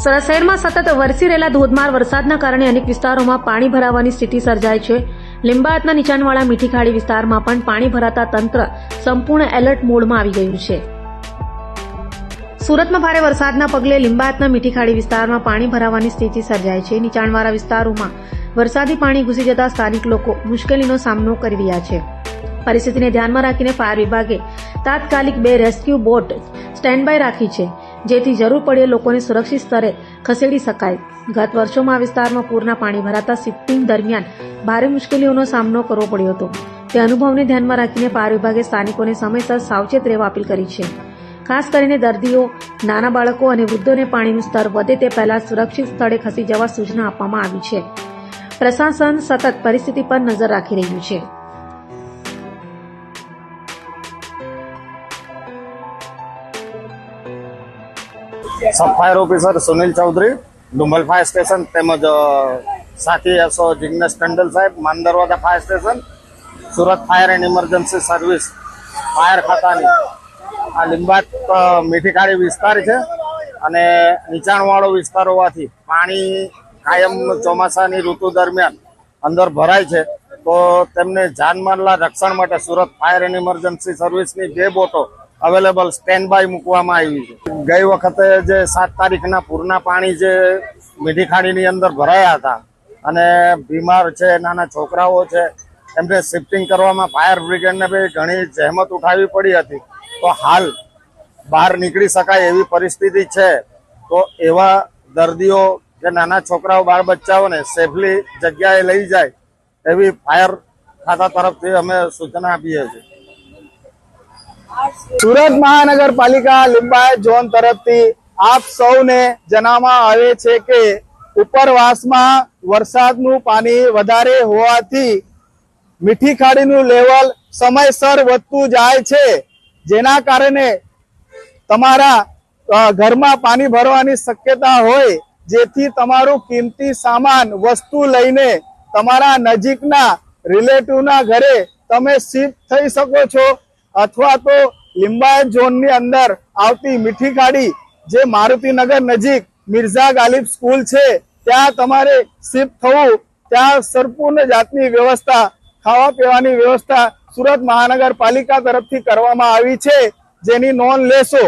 સુરત શહેરમાં સતત વરસી રહેલા ધોધમાર વરસાદના કારણે અનેક વિસ્તારોમાં પાણી ભરાવાની સ્થિતિ સર્જાઈ છે. લીંબાયતના નીચાણવાળા મીઠી ખાડી વિસ્તારમાં પણ પાણી ભરાતા તંત્ર સંપૂર્ણ એલર્ટ મોડમાં આવી ગયું છે. સુરતમાં ભારે વરસાદના પગલે લીંબાયતના મીઠી ખાડી વિસ્તારમાં પાણી ભરાવાની સ્થિતિ સર્જાઈ છે. નીચાણવાળા વિસ્તારોમાં વરસાદી પાણી ઘૂસી જતા સ્થાનિક લોકો મુશ્કેલીનો સામનો કરી રહ્યા છે. પરિસ્થિતિને ધ્યાનમાં રાખીને ફાયર વિભાગે તાત્કાલિક 2 રેસ્ક્યુ બોટ સ્ટેન્ડ બાય રાખી છે, જેથી જરૂર પડે લોકોને સુરક્ષિત સ્થળે ખસેડી શકાય. ગત વર્ષોમાં આ વિસ્તારમાં પૂરના પાણી ભરાતા શિફ્ટિંગ દરમિયાન ભારે મુશ્કેલીઓનો સામનો કરવો પડ્યો હતો. તે અનુભવને ધ્યાનમાં રાખીને ફાયર વિભાગે સ્થાનિકોને સમયસર સાવચેત રહેવા અપીલ કરી છે. ખાસ કરીને દર્દીઓ, નાના બાળકો અને વૃદ્ધોને પાણીનું સ્તર વધે તે પહેલા સુરક્ષિત સ્થળે ખસી જવા સૂચના આપવામાં આવી છે. પ્રશાસન સતત પરિસ્થિતિ પર નજર રાખી રહ્યું છે. Sub fire officer Sunil Chaudhary, Dumbhal fire station તેમજ સાથી એસો જિગ્નેશ ટંડલ સાહેબ, Mandarwada fire station, Surat fire and emergency service fire ખાતાની આ લીંબાયત મીઠી ખાડી વિસ્તાર છે અને નીચાણવાળો વિસ્તાર હોવાથી પાણી કાયમ ચોમાસાની ઋતુ દરમિયાન અંદર ભરાય છે. તો તેમને જાનમાલના રક્ષણ માટે સુરત ફાયર એન્ડ ઇમરજન્સી સર્વિસની 2 બોટો અવેલેબલ સ્ટેન્ડ બાય મૂકવામાં આવી છે. ગઈ વખતે જે 7 તારીખના પૂરના પાણી જે મીઠી ખાડીની અંદર ભરાયા હતા અને બીમાર છે, નાના છોકરાઓ છે, એમને શિફ્ટિંગ કરવામાં ફાયર બ્રિગેડને બી ઘણી જહેમત ઉઠાવવી પડી હતી. તો હાલ બહાર નીકળી શકાય એવી પરિસ્થિતિ છે. તો એવા દર્દીઓ કે નાના છોકરાઓ, બાળ બચ્ચાઓને સેફલી જગ્યાએ લઈ જાય એવી ફાયર ખાતા તરફથી અમે સૂચના આપીએ છીએ. સુરત મહાનગરપાલિકા લીંબાયત ઝોન તરફથી આપ સૌને જણાવવામાં આવે છે કે ઉપરવાસમાં વરસાદનું પાણી વધારે હોવાથી મીઠી ખાડીનું લેવલ સમયસર વધતું જાય છે, જેના કારણે તમારા ઘરમાં પાણી ભરવાની શક્યતા હોય, જેથી તમારું કિંમતી સામાન વસ્તુ લઈને તમારા નજીકના રિલેટિવના ઘરે તમે શિફ્ટ થઈ શકો છો, અથવા તો લીંબાયત ઝોનની અંદર આવતી મીઠી ખાડી જે મારુતિનગર નજીક મિર્ઝા ગાલિબ સ્કૂલ છે ત્યાં તમારે શિફ્ટ થવું. ત્યાં સંપૂર્ણ જાતની વ્યવસ્થા, ખાવા પીવાની વ્યવસ્થા સુરત મહાનગરપાલિકા તરફથી કરવામાં આવી છે, જેની નોંધ લેશો.